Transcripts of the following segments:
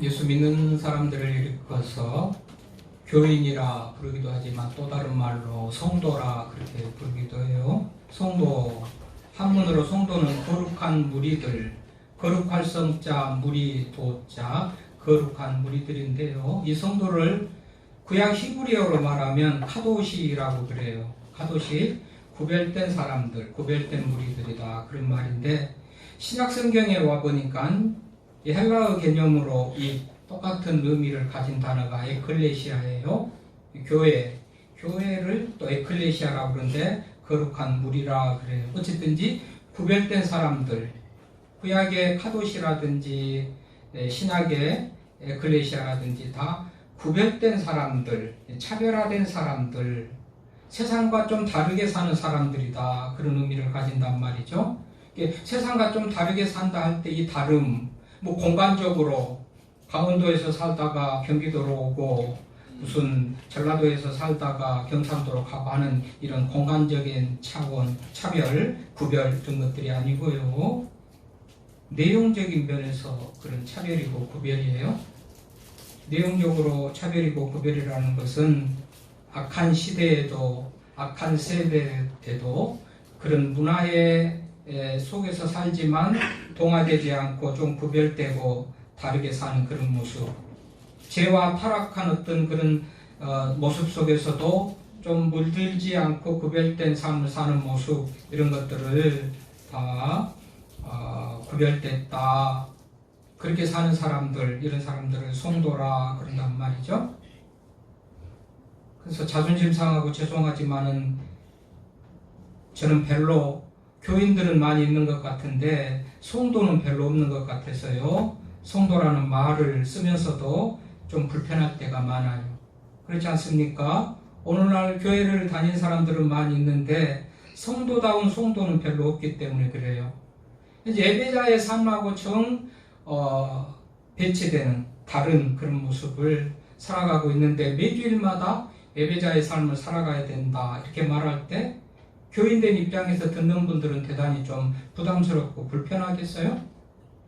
예수 믿는 사람들을 일컬어서 교인이라 부르기도 하지만 또 다른 말로 성도라 그렇게 부르기도 해요. 성도, 한문으로 성도는 거룩한 무리들, 거룩할 성자, 무리 도자, 거룩한 무리들인데요. 이 성도를 구약 히브리어로 말하면 카도시라고 그래요. 카도시, 구별된 사람들, 구별된 무리들이다 그런 말인데, 신약 성경에 와보니까 이 헬라어 개념으로 이 똑같은 의미를 가진 단어가 에클레시아예요. 교회를 또 에클레시아라고 그러는데 거룩한 무리라 그래요. 어쨌든지 구별된 사람들, 구약의 카도시라든지 신약의 에클레시아라든지 다 구별된 사람들, 차별화된 사람들, 세상과 좀 다르게 사는 사람들이다 그런 의미를 가진단 말이죠. 세상과 좀 다르게 산다 할 때 이 다름, 뭐 공간적으로 강원도에서 살다가 경기도로 오고 무슨 전라도에서 살다가 경상도로 가고 하는 이런 공간적인 차원, 차별, 구별 등 것들이 아니고요. 내용적인 면에서 그런 차별이고 구별이에요. 내용적으로 차별이고 구별이라는 것은 악한 시대에도 악한 세대 때도 그런 문화의 속에서 살지만 동화되지 않고 좀 구별되고 다르게 사는 그런 모습, 죄와 타락한 어떤 그런 모습 속에서도 좀 물들지 않고 구별된 삶을 사는 모습, 이런 것들을 다 구별됐다 그렇게 사는 사람들, 이런 사람들을 성도라 그런단 말이죠. 그래서 자존심 상하고 죄송하지만은 저는 별로, 교인들은 많이 있는 것 같은데 성도는 별로 없는 것 같아서요, 성도라는 말을 쓰면서도 좀 불편할 때가 많아요. 그렇지 않습니까? 오늘날 교회를 다닌 사람들은 많이 있는데 성도다운 성도는 별로 없기 때문에 그래요. 예배자의 삶하고 정 배치되는 다른 그런 모습을 살아가고 있는데, 매주일마다 예배자의 삶을 살아가야 된다 이렇게 말할 때 교인된 입장에서 듣는 분들은 대단히 좀 부담스럽고 불편하겠어요?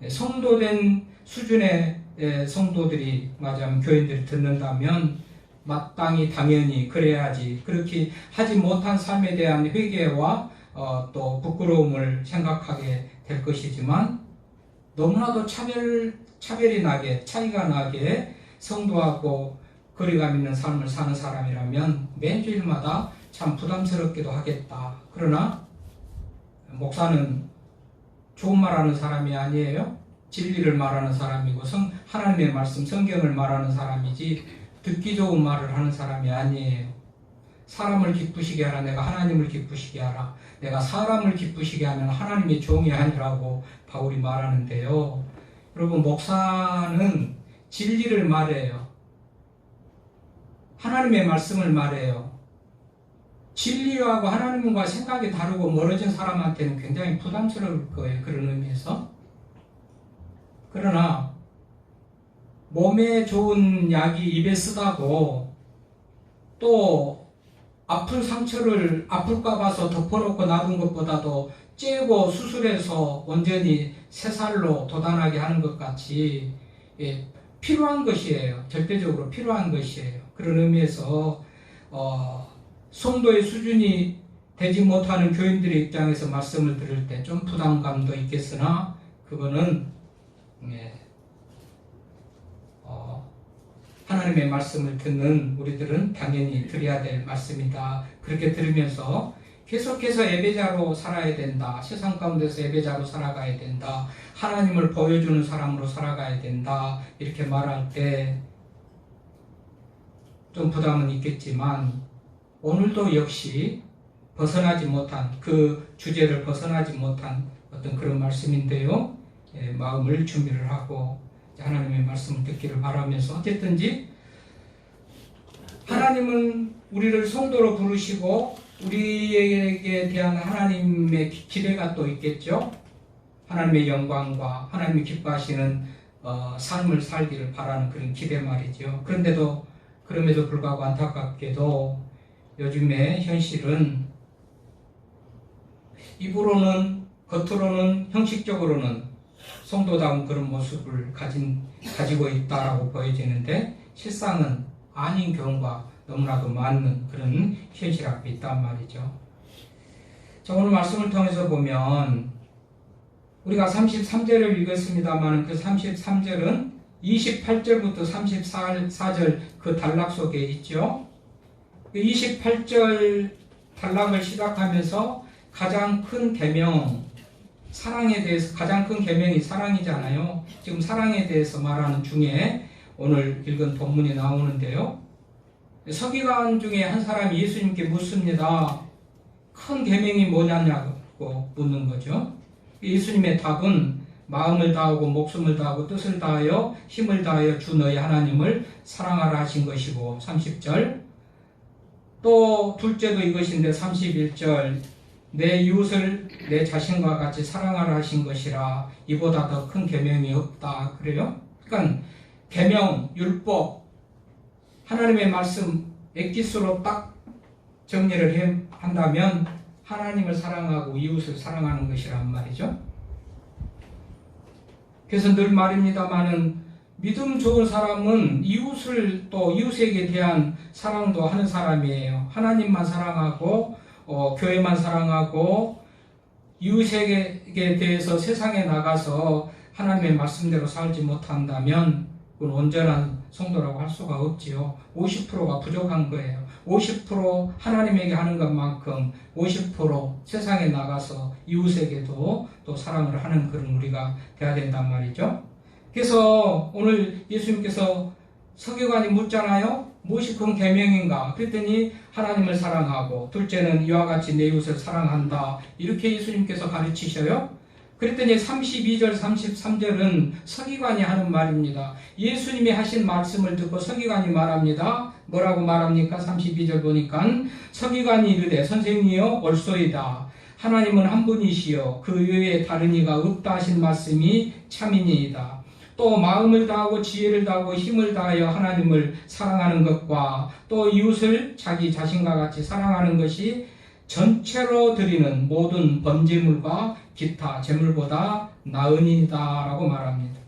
성도된 수준의 성도들이, 맞아요, 교인들이 듣는다면 마땅히 당연히 그래야지, 그렇게 하지 못한 삶에 대한 회개와 또 부끄러움을 생각하게 될 것이지만, 너무나도 차별이 나게, 차이가 나게 성도하고 거리감 있는 삶을 사는 사람이라면 매주일마다 참 부담스럽기도 하겠다. 그러나 목사는 좋은 말하는 사람이 아니에요. 진리를 말하는 사람이고 하나님의 말씀, 성경을 말하는 사람이지 듣기 좋은 말을 하는 사람이 아니에요. 사람을 기쁘시게 하라, 내가 하나님을 기쁘시게 하라. 내가 사람을 기쁘시게 하면 하나님의 종이 아니라고 바울이 말하는데요. 여러분, 목사는 진리를 말해요. 하나님의 말씀을 말해요. 진리하고 하나님과 생각이 다르고 멀어진 사람한테는 굉장히 부담스러울 거예요. 그런 의미에서. 그러나 몸에 좋은 약이 입에 쓰다고 또 아픈 상처를 아플까 봐서 덮어놓고 놔둔 것보다도 째고 수술해서 온전히 새 살로 돋아나게 하는 것 같이 필요한 것이에요. 절대적으로 필요한 것이에요. 그런 의미에서 성도의 수준이 되지 못하는 교인들의 입장에서 말씀을 들을 때 좀 부담감도 있겠으나, 그거는 하나님의 말씀을 듣는 우리들은 당연히 드려야 될 말씀이다. 그렇게 들으면서 계속해서 예배자로 살아야 된다. 세상 가운데서 예배자로 살아가야 된다. 하나님을 보여주는 사람으로 살아가야 된다. 이렇게 말할 때 좀 부담은 있겠지만, 오늘도 역시 벗어나지 못한, 그 주제를 벗어나지 못한 어떤 그런 말씀인데요. 마음을 준비를 하고 하나님의 말씀을 듣기를 바라면서, 어쨌든지 하나님은 우리를 성도로 부르시고 우리에게 대한 하나님의 기대가 또 있겠죠. 하나님의 영광과 하나님이 기뻐하시는 삶을 살기를 바라는 그런 기대 말이죠. 그럼에도 불구하고 안타깝게도 요즘의 현실은 입으로는, 겉으로는, 형식적으로는 성도다운 그런 모습을 가지고 있다라고 보여지는데 실상은 아닌 경우가 너무나도 많은 그런 현실 앞에 있단 말이죠. 자, 오늘 말씀을 통해서 보면 우리가 33절을 읽었습니다만 그 33절은 28절부터 34절 그 단락 속에 있죠. 28절 단락을 시작하면서 가장 큰 계명, 사랑에 대해서 가장 큰 계명이 사랑이잖아요. 지금 사랑에 대해서 말하는 중에 오늘 읽은 본문이 나오는데요. 서기관 중에 한 사람이 예수님께 묻습니다. 큰 계명이 뭐냐고 묻는 거죠. 예수님의 답은 마음을 다하고 목숨을 다하고 뜻을 다하여 힘을 다하여 주 너희 하나님을 사랑하라 하신 것이고 30절 또 둘째도 이것인데 31절 내 이웃을 내 자신과 같이 사랑하라 하신 것이라 이보다 더 큰 계명이 없다 그래요. 그러니까 계명, 율법, 하나님의 말씀 액기스로 딱 정리를 한다면 하나님을 사랑하고 이웃을 사랑하는 것이란 말이죠. 그래서 늘 말입니다마는 믿음 좋은 사람은 이웃을 또 이웃에게 대한 사랑도 하는 사람이에요. 하나님만 사랑하고 교회만 사랑하고 이웃에게 대해서 세상에 나가서 하나님의 말씀대로 살지 못한다면 그건 온전한 성도라고 할 수가 없지요. 50%가 부족한 거예요. 50% 하나님에게 하는 것만큼 50% 세상에 나가서 이웃에게도 또 사랑을 하는 그런 우리가 돼야 된단 말이죠. 그래서 오늘 예수님께서 서기관이 묻잖아요. 무엇이 큰 계명인가? 그랬더니 하나님을 사랑하고 둘째는 이와 같이 내 이웃을 사랑한다. 이렇게 예수님께서 가르치셔요. 그랬더니 32절, 33절은 서기관이 하는 말입니다. 예수님이 하신 말씀을 듣고 서기관이 말합니다. 뭐라고 말합니까? 32절 보니까 서기관이 이르되 선생님이여 옳소이다. 하나님은 한 분이시여 그 외에 다른 이가 없다 하신 말씀이 참이니이다. 또 마음을 다하고 지혜를 다하고 힘을 다하여 하나님을 사랑하는 것과 또 이웃을 자기 자신과 같이 사랑하는 것이 전체로 드리는 모든 번제물과 기타 제물보다 나으니이다 라고 말합니다.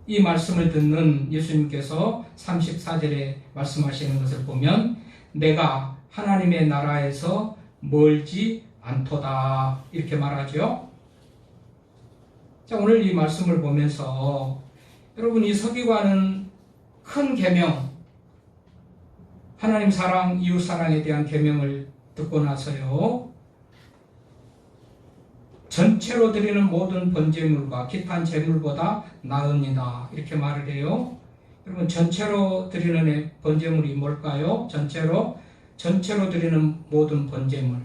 이 말씀을 듣는 예수님께서 34절에 말씀하시는 것을 보면 내가 하나님의 나라에서 멀지 않도다 이렇게 말하죠. 자, 오늘 이 말씀을 보면서 여러분 이 서기관은 큰 계명 하나님 사랑, 이웃 사랑에 대한 계명을 듣고 나서요. 전체로 드리는 모든 번제물과 기타 제물보다 나으니다. 이렇게 말을 해요. 여러분 전체로 드리는 번제물이 뭘까요? 전체로 드리는 모든 번제물.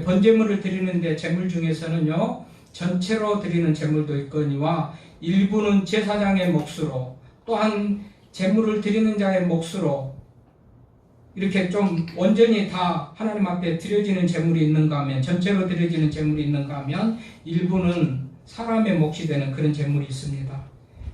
번제물을 드리는데 제물 중에서는요. 전체로 드리는 제물도 있거니와 일부는 제사장의 몫으로 또한 제물을 드리는 자의 몫으로 이렇게 좀 온전히 다 하나님 앞에 드려지는 제물이 있는가 하면 전체로 드려지는 제물이 있는가 하면 일부는 사람의 몫이 되는 그런 제물이 있습니다.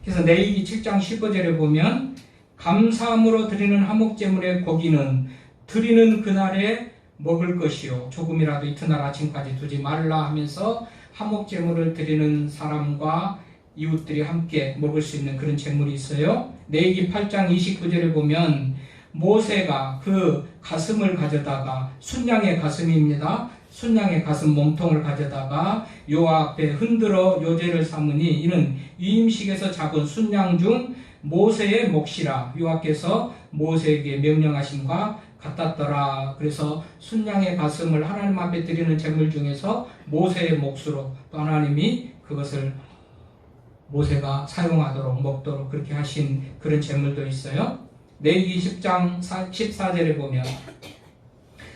그래서 레위기 7장 15절에 보면 감사함으로 드리는 화목제물의 고기는 드리는 그날에 먹을 것이요 조금이라도 이튿날 아침까지 두지 말라 하면서 화목제물을 드리는 사람과 이웃들이 함께 먹을 수 있는 그런 제물이 있어요. 레위기 8장 29절에 보면 모세가 그 가슴을 가져다가 순양의 가슴입니다. 순양의 가슴 몸통을 가져다가 여호와 앞에 흔들어 요제를 삼으니 이는 위임식에서 잡은 순양 중 모세의 몫이라 여호와께서 모세에게 명령하심과 같았더라. 그래서 순양의 가슴을 하나님 앞에 드리는 제물 중에서 모세의 몫으로 또 하나님이 그것을 모세가 사용하도록 먹도록 그렇게 하신 그런 제물도 있어요. 레위기 10장 14절에 보면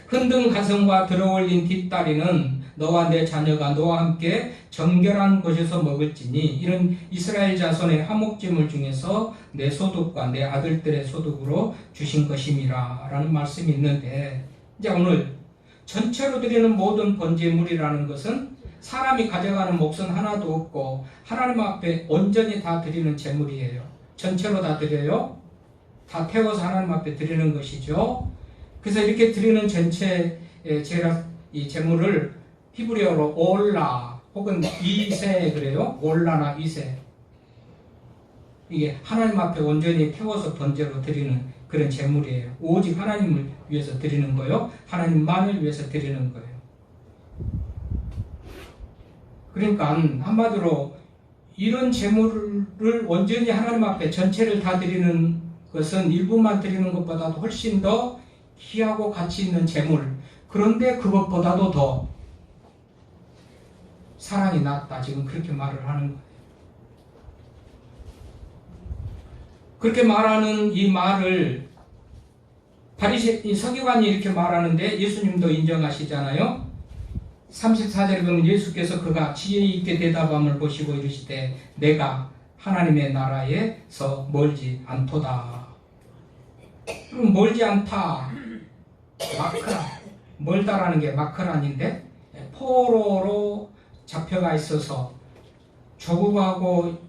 흔든 가슴과 들어올린 뒷다리는 너와 내 자녀가 너와 함께 정결한 곳에서 먹을지니 이는 이스라엘 자손의 화목제물 중에서 내 소득과 내 아들들의 소득으로 주신 것임이라 라는 말씀이 있는데 이제 오늘 전체로 드리는 모든 번제물이라는 것은 사람이 가져가는 몫은 하나도 없고 하나님 앞에 온전히 다 드리는 제물이에요. 전체로 다 드려요. 다 태워서 하나님 앞에 드리는 것이죠. 그래서 이렇게 드리는 전체 이 제물을 히브리어로 올라 혹은 이세 그래요. 올라나 이세. 이게 하나님 앞에 온전히 태워서 번제로 드리는 그런 제물이에요. 오직 하나님을 위해서 드리는 거요. 하나님만을 위해서 드리는 거예요. 그러니까 한마디로 이런 제물을 온전히 하나님 앞에 전체를 다 드리는 것은 일부만 드리는 것보다도 훨씬 더 귀하고 가치 있는 제물. 그런데 그것보다도 더 사랑이 낫다. 지금 그렇게 말을 하는 거예요. 그렇게 말하는 이 말을 이 서기관이 이렇게 말하는데 예수님도 인정하시잖아요. 34절에 보면 예수께서 그가 지혜 있게 대답함을 보시고 이르시되 내가 하나님의 나라에서 멀지 않도다. 그럼 멀지 않다. 마크란. 멀다라는 게 마크란인데 포로로 잡혀가 있어서 조국하고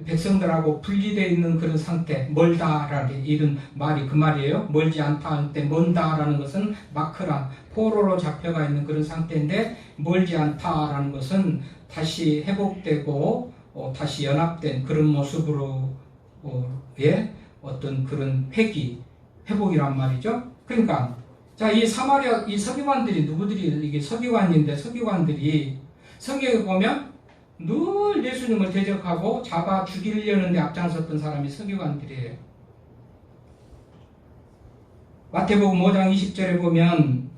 백성들하고 분리되어 있는 그런 상태, 멀다라는 이런 말이 그 말이에요. 멀지 않다 할 때 먼다라는 것은 마크란, 포로로 잡혀가 있는 그런 상태인데 멀지 않다라는 것은 다시 회복되고 다시 연합된 그런 모습으로의 어떤 그런 회복이란 말이죠. 그러니까 자, 이 사마리아 이 서기관들이 누구들이 이게 서기관인데 서기관들이 성경에 보면 늘 예수님을 대적하고 잡아 죽이려는 데 앞장섰던 사람이 서기관들이에요. 마태복음 5장 20절에 보면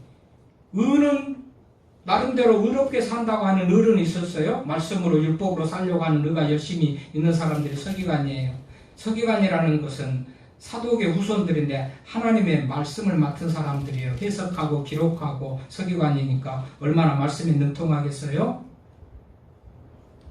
나름대로 의롭게 산다고 하는 어른이 있었어요. 말씀으로 율법으로 살려고 하는 의가 열심히 있는 사람들이 서기관이에요. 서기관이라는 것은 사도의 후손들인데 하나님의 말씀을 맡은 사람들이에요. 해석하고 기록하고 서기관이니까 얼마나 말씀이 능통하겠어요?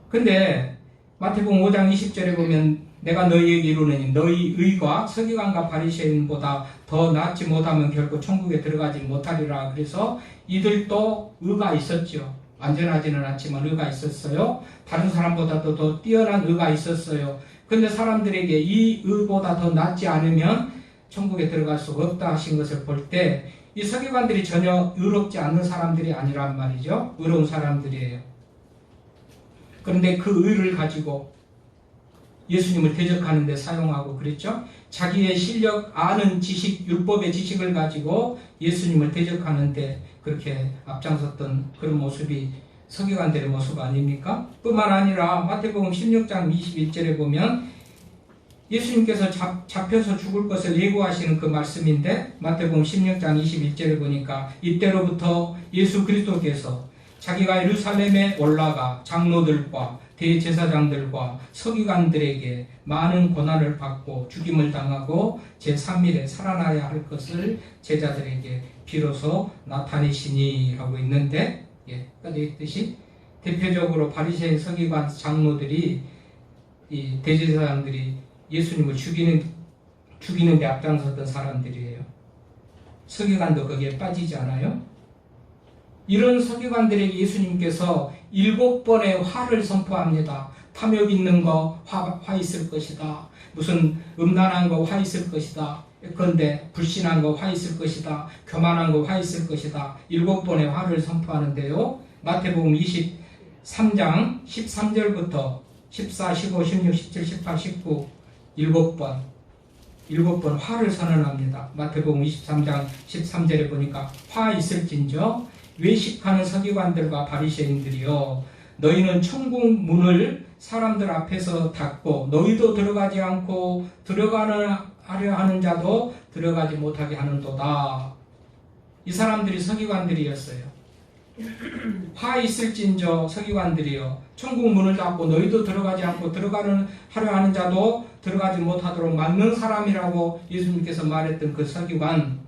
근데 마태복음 5장 20절에 보면 내가 너희에게 이르노니 너희 의가 서기관과 바리새인보다 더 낫지 못하면 결코 천국에 들어가지 못하리라. 그래서 이들도 의가 있었죠. 완전하지는 않지만 의가 있었어요. 다른 사람보다도 더 뛰어난 의가 있었어요. 근데 사람들에게 이 의보다 더 낫지 않으면 천국에 들어갈 수 없다 하신 것을 볼 때 이 서기관들이 전혀 의롭지 않는 사람들이 아니란 말이죠. 의로운 사람들이에요. 그런데 그 의를 가지고 예수님을 대적하는 데 사용하고 그랬죠. 자기의 실력, 아는 지식, 율법의 지식을 가지고 예수님을 대적하는데 그렇게 앞장섰던 그런 모습이 서기관들의 모습 아닙니까? 뿐만 아니라 마태복음 16장 21절에 보면 예수님께서 잡혀서 죽을 것을 예고하시는 그 말씀인데 마태복음 16장 21절에 보니까 이때로부터 예수 그리스도께서 자기가 예루살렘에 올라가 장로들과 대제사장들과 서기관들에게 많은 고난을 받고 죽임을 당하고 제3일에 살아나야 할 것을 제자들에게 비로소 나타내시니라고 있는데 여기 있듯이 대표적으로 바리새인 서기관 장로들이 이 대제사장들이 예수님을 죽이는 데 앞장섰던 사람들이에요. 서기관도 거기에 빠지지 않아요? 이런 서기관들에게 예수님께서 7번의 화를 선포합니다. 탐욕 있는 거 화 있을 것이다. 무슨 음란한 거 화 있을 것이다. 그런데 불신한 거 화 있을 것이다. 교만한 거 화 있을 것이다. 7번의 화를 선포하는데요. 마태복음 23장 13절부터 14, 15, 16, 17, 18, 19 7번 화를 선언합니다. 마태복음 23장 13절에 보니까 화 있을진저 외식하는 서기관들과 바리새인들이여 너희는 천국 문을 사람들 앞에서 닫고 너희도 들어가지 않고 하려 하는 자도 들어가지 못하게 하는도다. 이 사람들이 서기관들이었어요. 화 있을진저 서기관들이여 천국 문을 닫고 너희도 들어가지 않고 하려 하는 자도 들어가지 못하도록 막는 사람이라고 예수님께서 말했던 그 서기관.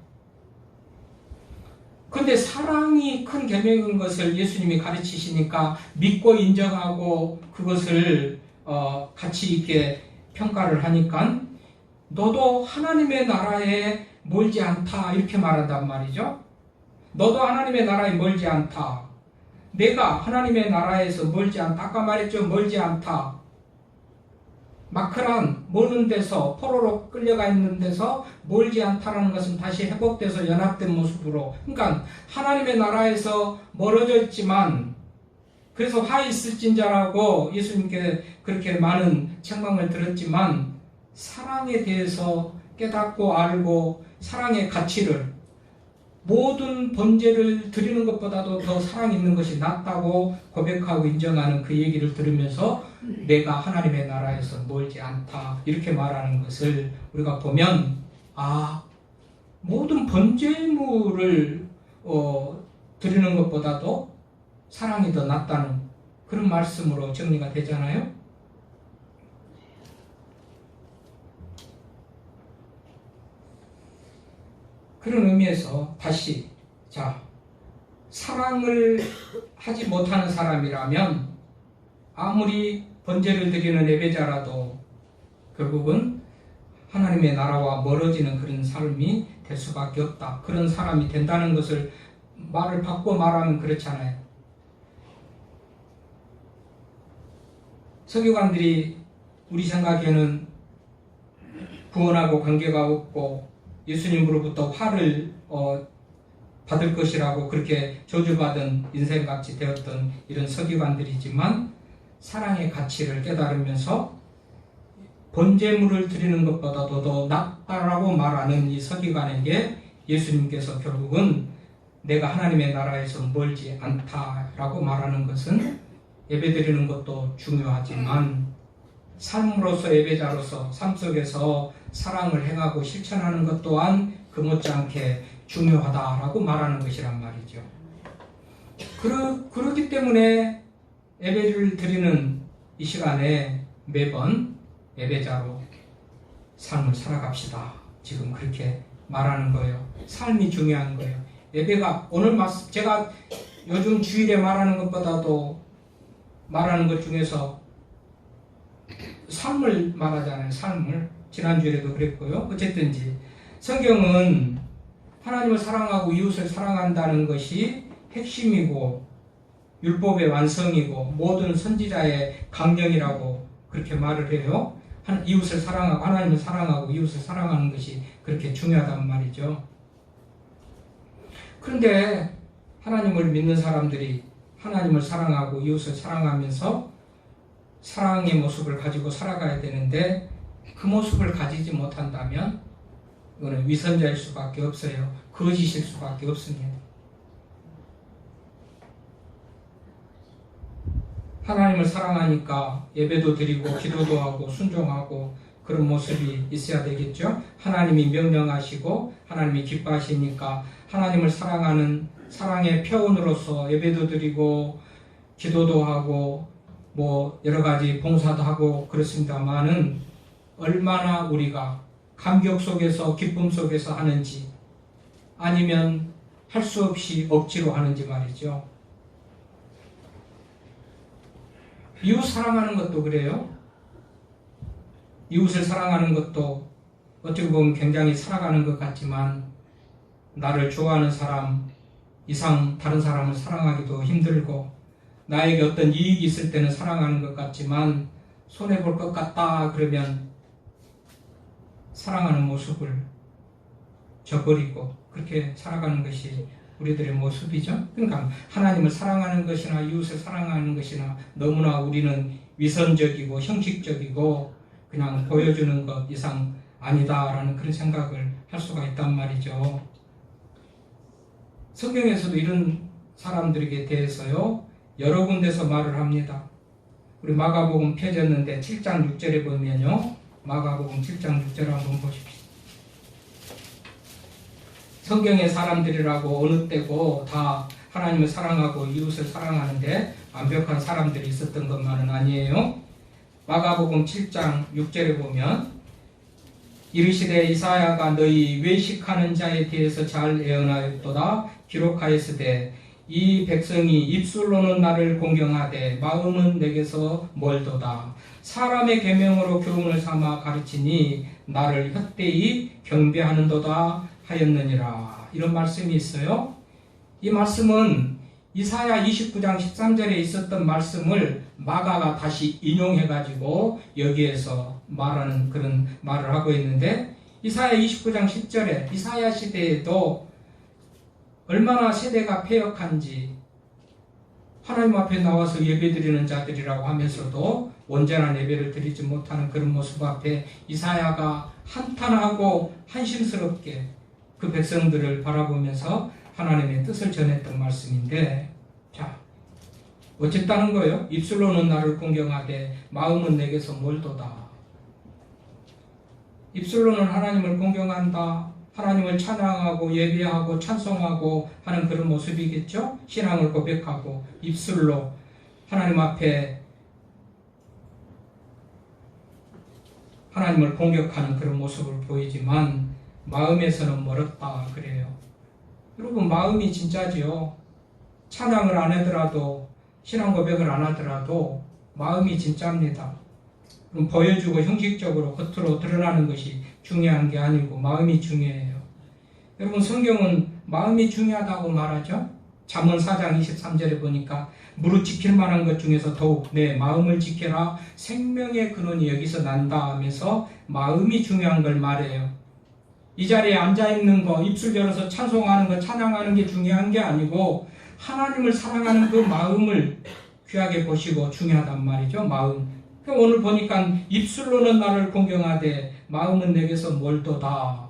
근데 사랑이 큰 계명인 것을 예수님이 가르치시니까 믿고 인정하고 그것을 가치 있게 평가를 하니까 너도 하나님의 나라에 멀지 않다 이렇게 말한단 말이죠. 너도 하나님의 나라에 멀지 않다. 내가 하나님의 나라에서 멀지 않다. 아까 말했죠. 멀지 않다. 마크란 머는 데서 포로로 끌려가 있는 데서 멀지 않다라는 것은 다시 회복돼서 연합된 모습으로, 그러니까 하나님의 나라에서 멀어져 있지만 그래서 화 있을진자라고 예수님께 그렇게 많은 책망을 들었지만 사랑에 대해서 깨닫고 알고 사랑의 가치를 모든 번제를 드리는 것보다도 더 사랑 있는 것이 낫다고 고백하고 인정하는 그 얘기를 들으면서 내가 하나님의 나라에서 멀지 않다 이렇게 말하는 것을 우리가 보면 모든 번제물을 드리는 것보다도 사랑이 더 낫다는 그런 말씀으로 정리가 되잖아요. 그런 의미에서 다시 사랑을 하지 못하는 사람이라면 아무리 번제를 드리는 예배자라도 결국은 하나님의 나라와 멀어지는 그런 삶이 될 수밖에 없다. 그런 사람이 된다는 것을 말을 바꿔 말하면 그렇잖아요. 서기관들이 우리 생각에는 구원하고 관계가 없고 예수님으로부터 화를 받을 것이라고 그렇게 저주받은 인생같이 되었던 이런 서기관들이지만 사랑의 가치를 깨달으면서 번제물을 드리는 것보다도 더 낫다라고 말하는 이 서기관에게 예수님께서 결국은 내가 하나님의 나라에서 멀지 않다라고 말하는 것은 예배드리는 것도 중요하지만 삶으로서 예배자로서 삶 속에서 사랑을 행하고 실천하는 것 또한 그 못지않게 중요하다라고 말하는 것이란 말이죠. 그렇기 때문에 예배를 드리는 이 시간에 매번 예배자로 삶을 살아갑시다. 지금 그렇게 말하는 거예요. 삶이 중요한 거예요. 예배가 오늘 말씀 제가 요즘 주일에 말하는 것보다도 말하는 것 중에서 삶을 말하잖아요. 삶을 지난주에도 그랬고요. 어쨌든지 성경은 하나님을 사랑하고 이웃을 사랑한다는 것이 핵심이고 율법의 완성이고 모든 선지자의 강령이라고 그렇게 말을 해요. 이웃을 사랑하고 하나님을 사랑하고 이웃을 사랑하는 것이 그렇게 중요하단 말이죠. 그런데 하나님을 믿는 사람들이 하나님을 사랑하고 이웃을 사랑하면서 사랑의 모습을 가지고 살아가야 되는데 그 모습을 가지지 못한다면 이거는 위선자일 수밖에 없어요. 거짓일 수밖에 없습니다. 하나님을 사랑하니까 예배도 드리고 기도도 하고 순종하고 그런 모습이 있어야 되겠죠. 하나님이 명령하시고 하나님이 기뻐하시니까 하나님을 사랑하는 사랑의 표현으로서 예배도 드리고 기도도 하고 여러 가지 봉사도 하고 그렇습니다만은 얼마나 우리가 감격 속에서 기쁨 속에서 하는지 아니면 할 수 없이 억지로 하는지 말이죠. 이웃 사랑하는 것도 그래요. 이웃을 사랑하는 것도 어떻게 보면 굉장히 살아가는 것 같지만 나를 좋아하는 사람 이상 다른 사람을 사랑하기도 힘들고 나에게 어떤 이익이 있을 때는 사랑하는 것 같지만 손해볼 것 같다 그러면 사랑하는 모습을 저버리고 그렇게 살아가는 것이 우리들의 모습이죠. 그러니까 하나님을 사랑하는 것이나 이웃을 사랑하는 것이나 너무나 우리는 위선적이고 형식적이고 그냥 보여주는 것 이상 아니다라는 그런 생각을 할 수가 있단 말이죠. 성경에서도 이런 사람들에게 대해서요 여러 군데서 말을 합니다. 우리 마가복음 펴졌는데 7장 6절에 보면요 마가복음 7장 6절 한번 보십시오. 성경의 사람들이라고 어느 때고 다 하나님을 사랑하고 이웃을 사랑하는데 완벽한 사람들이 있었던 것만은 아니에요. 마가복음 7장 6절에 보면 이르시되 이사야가 너희 외식하는 자에 대해서 잘 예언하였도다. 기록하였으되 이 백성이 입술로는 나를 공경하되 마음은 내게서 멀도다. 사람의 계명으로 교훈을 삼아 가르치니 나를 헛되이 경배하는도다 하였느니라. 이런 말씀이 있어요. 이 말씀은 이사야 29장 13절에 있었던 말씀을 마가가 다시 인용해가지고 여기에서 말하는 그런 말을 하고 있는데 이사야 29장 10절에 이사야 시대에도 얼마나 세대가 패역한지 하나님 앞에 나와서 예배드리는 자들이라고 하면서도 온전한 예배를 드리지 못하는 그런 모습 앞에 이사야가 한탄하고 한심스럽게 그 백성들을 바라보면서 하나님의 뜻을 전했던 말씀인데, 자, 어쨌다는 거예요? 입술로는 나를 공경하되 마음은 내게서 멀도다. 입술로는 하나님을 공경한다, 하나님을 찬양하고 예배하고 찬송하고 하는 그런 모습이겠죠? 신앙을 고백하고 입술로 하나님 앞에 하나님을 공격하는 그런 모습을 보이지만 마음에서는 멀었다 그래요. 여러분, 마음이 진짜지요. 찬양을 안 하더라도, 신앙 고백을 안 하더라도 마음이 진짜입니다. 그럼 보여주고 형식적으로 겉으로 드러나는 것이 중요한 게 아니고 마음이 중요해요. 여러분, 성경은 마음이 중요하다고 말하죠. 잠언 4장 23절에 보니까 무릇 지킬 만한 것 중에서 더욱 내 마음을 지켜라, 생명의 근원이 여기서 난다 하면서 마음이 중요한 걸 말해요. 이 자리에 앉아있는 거, 입술 열어서 찬송하는 거, 찬양하는 게 중요한 게 아니고 하나님을 사랑하는 그 마음을 귀하게 보시고 중요하단 말이죠. 마음. 오늘 보니까 입술로는 나를 공경하되 마음은 내게서 멀도다.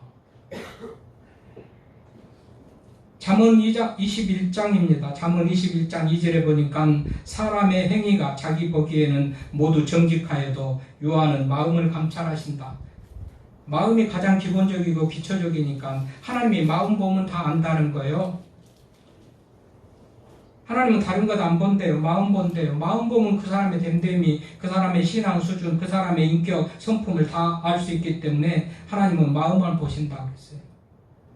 잠언 21장입니다. 잠언 21장 2절에 보니까 사람의 행위가 자기 보기에는 모두 정직하여도 여호와는 마음을 감찰하신다. 마음이 가장 기본적이고 기초적이니까 하나님이 마음 보면 다 안다는 거예요. 하나님은 다른 것 안 본대요. 마음 본대요. 마음 보면 그 사람의 됨됨이, 그 사람의 신앙 수준, 그 사람의 인격, 성품을 다 알 수 있기 때문에 하나님은 마음만 보신다고 했어요.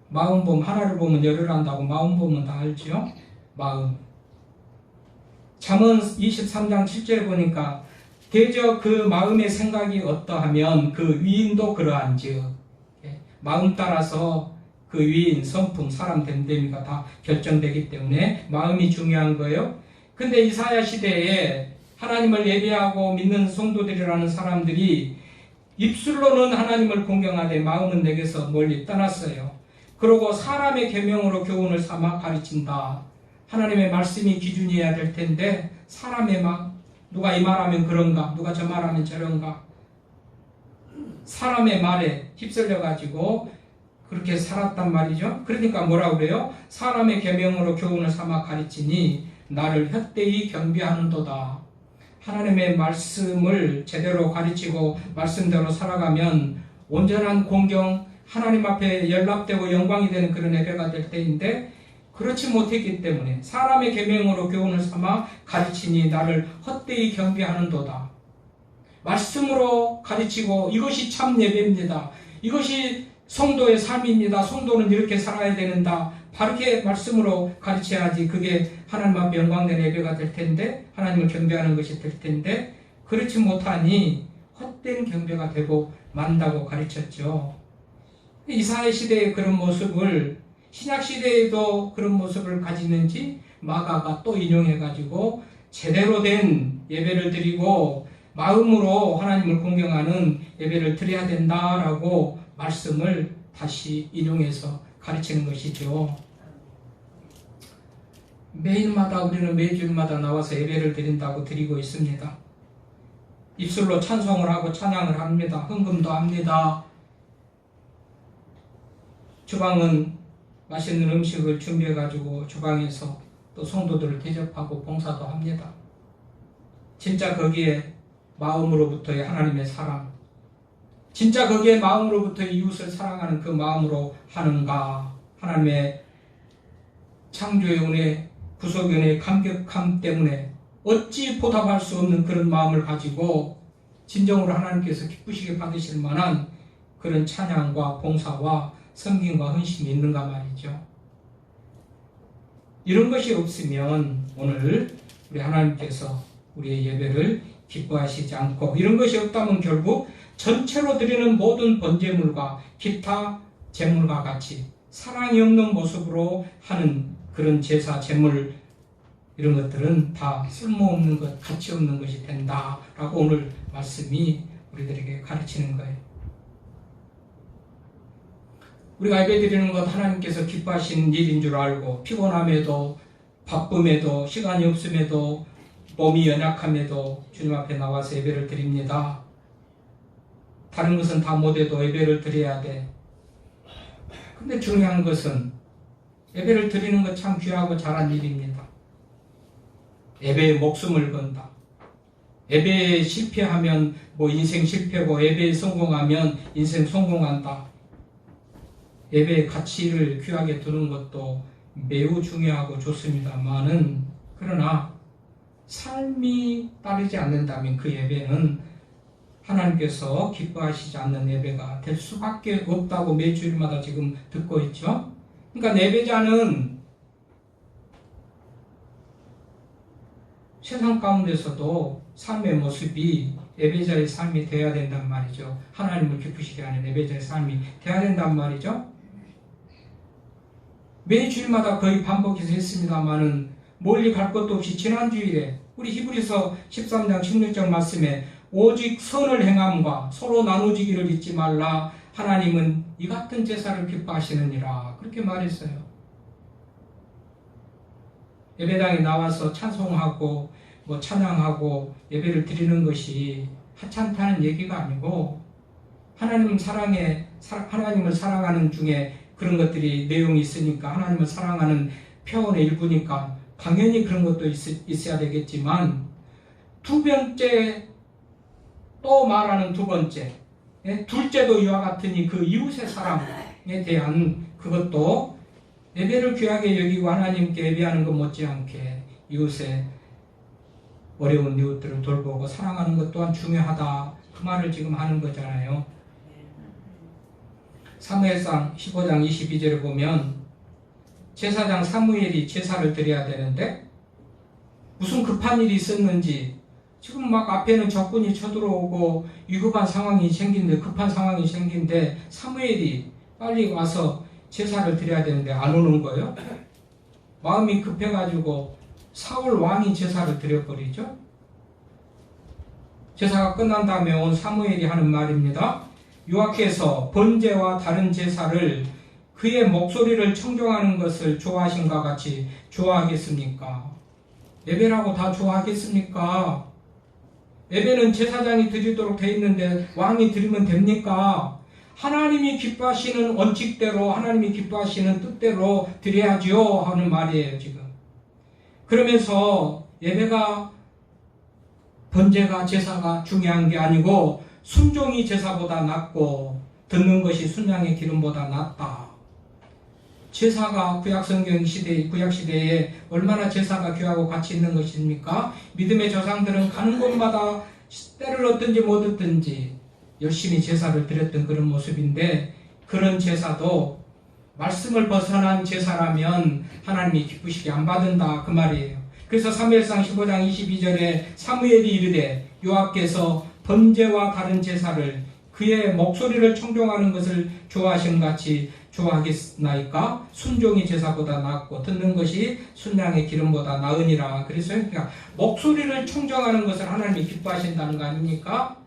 마음 보면, 하나를 보면 열을 안다고 마음 보면 다 알죠? 마음. 잠언 23장 7절에 보니까 대저 그 마음의 생각이 어떠하면 그 위인도 그러한즉, 마음 따라서 그 위인, 성품, 사람 됨됨이가 다 결정되기 때문에 마음이 중요한 거예요. 근데 이사야 시대에 하나님을 예배하고 믿는 성도들이라는 사람들이 입술로는 하나님을 공경하되 마음은 내게서 멀리 떠났어요. 그러고 사람의 계명으로 교훈을 삼아 가르친다. 하나님의 말씀이 기준이어야 될 텐데 사람의 누가 이 말하면 그런가, 누가 저 말하면 저런가, 사람의 말에 휩쓸려 가지고 그렇게 살았단 말이죠. 그러니까 뭐라고 그래요? 사람의 계명으로 교훈을 삼아 가르치니 나를 헛되이 경배하는도다. 하나님의 말씀을 제대로 가르치고 말씀대로 살아가면 온전한 공경, 하나님 앞에 연락되고 영광이 되는 그런 예배가 될 때인데, 그렇지 못했기 때문에 사람의 계명으로 교훈을 삼아 가르치니 나를 헛되이 경배하는도다. 말씀으로 가르치고 이것이 참 예배입니다. 이것이 성도의 삶입니다. 성도는 이렇게 살아야 되는다. 바르게 말씀으로 가르쳐야지 그게 하나님 앞에 영광된 예배가 될 텐데, 하나님을 경배하는 것이 될 텐데, 그렇지 못하니 헛된 경배가 되고 만다고 가르쳤죠. 이사야 시대의 그런 모습을 신약 시대에도 그런 모습을 가지는지 마가가 또 인용해가지고 제대로 된 예배를 드리고 마음으로 하나님을 공경하는 예배를 드려야 된다라고 말씀을 다시 인용해서 가르치는 것이죠. 매일마다 우리는 매주일마다 나와서 예배를 드린다고 드리고 있습니다. 입술로 찬송을 하고 찬양을 합니다. 헌금도 합니다. 주방은 맛있는 음식을 준비해가지고 주방에서 또 성도들을 대접하고 봉사도 합니다. 진짜 거기에 마음으로부터의 하나님의 사랑, 진짜 거기에 마음으로부터 이웃을 사랑하는 그 마음으로 하는가? 하나님의 창조의 은혜, 구속의 은혜의 감격함 때문에 어찌 보답할 수 없는 그런 마음을 가지고 진정으로 하나님께서 기쁘시게 받으실 만한 그런 찬양과 봉사와 섬김과 헌신이 있는가 말이죠. 이런 것이 없으면 오늘 우리 하나님께서 우리의 예배를 기뻐하시지 않고, 이런 것이 없다면 결국 전체로 드리는 모든 번제물과 기타 제물과 같이 사랑이 없는 모습으로 하는 그런 제사, 제물, 이런 것들은 다 쓸모없는 것, 가치 없는 것이 된다라고 오늘 말씀이 우리들에게 가르치는 거예요. 우리가 예배 드리는 것 하나님께서 기뻐하시는 일인 줄 알고, 피곤함에도 바쁨에도 시간이 없음에도 몸이 연약함에도 주님 앞에 나와서 예배를 드립니다. 다른 것은 다 못해도 예배를 드려야 돼. 근데 중요한 것은 예배를 드리는 것 참 귀하고 잘한 일입니다. 예배에 목숨을 건다. 예배에 실패하면 뭐 인생 실패고 예배에 성공하면 인생 성공한다. 예배의 가치를 귀하게 두는 것도 매우 중요하고 좋습니다만은 그러나 삶이 따르지 않는다면 그 예배는 하나님께서 기뻐하시지 않는 예배가 될 수밖에 없다고 매주일마다 지금 듣고 있죠. 그러니까 예배자는 세상 가운데서도 삶의 모습이 예배자의 삶이 되어야 된단 말이죠. 하나님을 기쁘시게 하는 예배자의 삶이 되어야 된단 말이죠. 매주일마다 거의 반복해서 했습니다마는 멀리 갈 것도 없이 지난주일에 우리 히브리서 13장 16절 말씀에 오직 선을 행함과 서로 나누지기를 잊지 말라. 하나님은 이 같은 제사를 기뻐하시느니라. 그렇게 말했어요. 예배당에 나와서 찬송하고 찬양하고 예배를 드리는 것이 하찮다는 얘기가 아니고 하나님을 사랑하는 중에 그런 것들이 내용이 있으니까 하나님을 사랑하는 표현의 일부니까 당연히 그런 것도 있어야 되겠지만 두 번째 또 말하는 두 번째 둘째도 이와 같으니 그 이웃의 사랑에 대한 그것도 예배를 귀하게 여기고 하나님께 예배하는 것 못지않게 이웃의 어려운 이웃들을 돌보고 사랑하는 것 또한 중요하다. 그 말을 지금 하는 거잖아요. 사무엘상 15장 22절에 보면 제사장 사무엘이 제사를 드려야 되는데 무슨 급한 일이 있었는지 지금 막 앞에는 적군이 쳐들어오고 위급한 상황이 생긴데 급한 상황이 생긴데 사무엘이 빨리 와서 제사를 드려야 되는데 안 오는 거예요. 마음이 급해가지고 사울 왕이 제사를 드려버리죠. 제사가 끝난 다음에 온 사무엘이 하는 말입니다. 여호와께서 번제와 다른 제사를 그의 목소리를 청종하는 것을 좋아하신가 같이 좋아하겠습니까? 예배라고 다 좋아하겠습니까? 예배는 제사장이 드리도록 돼 있는데 왕이 드리면 됩니까? 하나님이 기뻐하시는 원칙대로 하나님이 기뻐하시는 뜻대로 드려야지요 하는 말이에요 지금. 그러면서 예배가 번제가 제사가 중요한 게 아니고 순종이 제사보다 낫고 듣는 것이 순양의 기름보다 낫다. 제사가 구약성경 시대, 구약시대에 얼마나 제사가 귀하고 가치 있는 것입니까? 믿음의 조상들은 가는 곳마다 때를 얻든지 못 얻든지 열심히 제사를 드렸던 그런 모습인데 그런 제사도 말씀을 벗어난 제사라면 하나님이 기쁘시게 안 받는다 그 말이에요. 그래서 사무엘상 15장 22절에 사무엘이 이르되 여호와께서 번제와 다른 제사를 그의 목소리를 청종하는 것을 좋아하신 같이 좋아하겠나이까? 순종이 제사보다 낫고 듣는 것이 순양의 기름보다 나으니라. 그래서 그러니까 목소리를 청정하는 것을 하나님이 기뻐하신다는 거 아닙니까?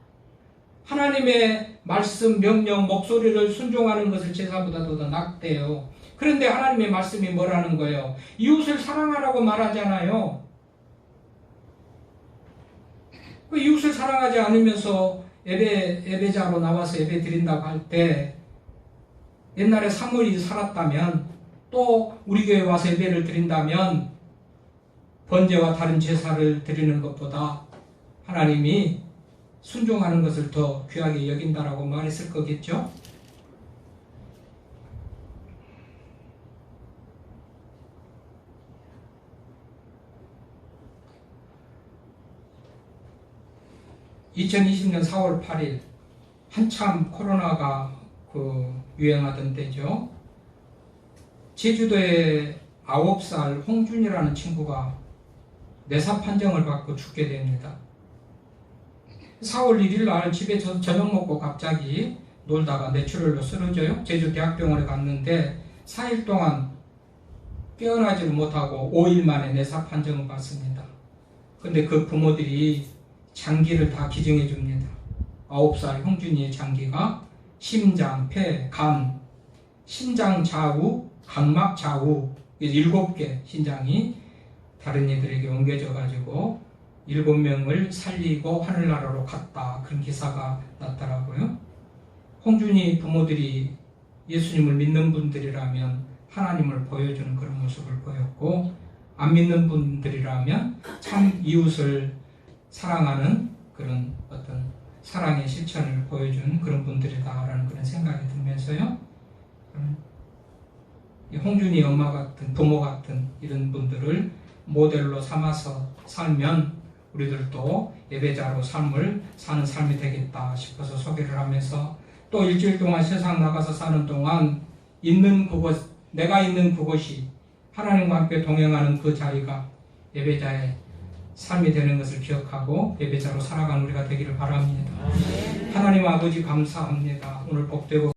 하나님의 말씀, 명령, 목소리를 순종하는 것을 제사보다도 더 낫대요. 그런데 하나님의 말씀이 뭐라는 거예요? 이웃을 사랑하라고 말하잖아요. 그 이웃을 사랑하지 않으면서 예배자로 나와서 예배 드린다고 할 때 옛날에 사무엘이 살았다면 또 우리 교회에 와서 예배를 드린다면 번제와 다른 제사를 드리는 것보다 하나님이 순종하는 것을 더 귀하게 여긴다라고 말했을 거겠죠? (2020년 4월 8일) 한참 코로나가 유행하던 때죠. 제주도에 9살 홍준이라는 친구가 뇌사 판정을 받고 죽게 됩니다. 4월 1일 날 집에 저녁 먹고 갑자기 놀다가 뇌출혈로 쓰러져요. 제주대학병원에 갔는데 4일 동안 깨어나지를 못하고 5일 만에 뇌사 판정을 받습니다. 근데 그 부모들이 장기를 다 기증해 줍니다. 9살 홍준이의 장기가 심장, 폐, 간, 신장 좌우, 각막 좌우 7개 신장이 다른 이들에게 옮겨져 가지고 7명을 살리고 하늘나라로 갔다. 그런 기사가 났더라고요. 홍준이 부모들이 예수님을 믿는 분들이라면 하나님을 보여주는 그런 모습을 보였고, 안 믿는 분들이라면 참 이웃을 사랑하는 그런 어떤 사랑의 실천을 보여준 그런 분들이다라는 그런 생각이 들면서요. 홍준이 엄마 같은, 부모 같은 이런 분들을 모델로 삼아서 살면 우리들도 예배자로 삶을 사는 삶이 되겠다 싶어서 소개를 하면서, 또 일주일 동안 세상 나가서 사는 동안 있는 그곳, 내가 있는 그곳이 하나님과 함께 동행하는 그 자리가 예배자의 삶이 되는 것을 기억하고 예배자로 살아가는 우리가 되기를 바랍니다. 하나님 아버지 감사합니다. 오늘 복되고